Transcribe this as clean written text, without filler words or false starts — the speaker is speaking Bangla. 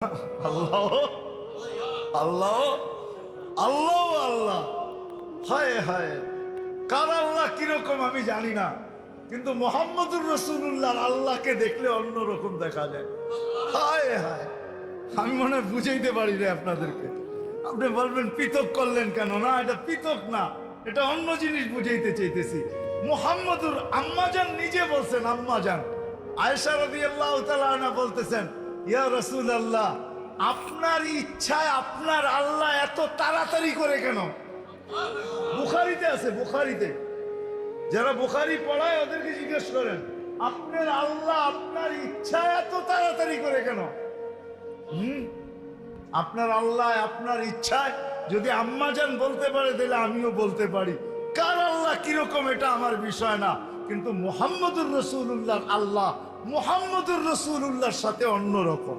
আল্লাহ আল্লাহ আল্লাহ আল্লাহ, হায় হায়, কার আল্লাহ কিরকম আমি জানি না, কিন্তু মুহাম্মদুর রাসূলুল্লাহর আল্লাহকে দেখলে অন্যরকম দেখা যায়। হায় হায়, আমি মনে হয় বুঝাইতে পারি না আপনাদেরকে। আপনি বলবেন পৃথক করলেন কেন? না, এটা পৃথক না, এটা অন্য জিনিস বুঝাইতে চাইতেছি। মুহাম্মদুর আম্মাজান নিজে বলছেন, আম্মাজান আয়েশা রাদিয়াল্লাহু তাআলা আনহা বলতেছেন, ইয়া রাসূলুল্লাহ, আপনার ইচ্ছায় আপনার আল্লাহ এত তাড়াতাড়ি করে কেন? বুখারীতে আছে, বুখারীতে, যারা বুখারী পড়ায় ওদেরকে জিজ্ঞেস করেন, আপনার আল্লাহ আপনার ইচ্ছায় এত তাড়াতাড়ি করে কেন? আপনার আল্লাহ আপনার ইচ্ছায় যদি আম্মাজান বলতে পারে, তাহলে আমিও বলতে পারি। কার আল্লাহ কিরকম এটা আমার বিষয় না, কিন্তু মুহাম্মদুর রাসূলুল্লাহর আল্লাহ মুহাম্মদুর রাসূলুল্লাহর সাথে অন্যরকম।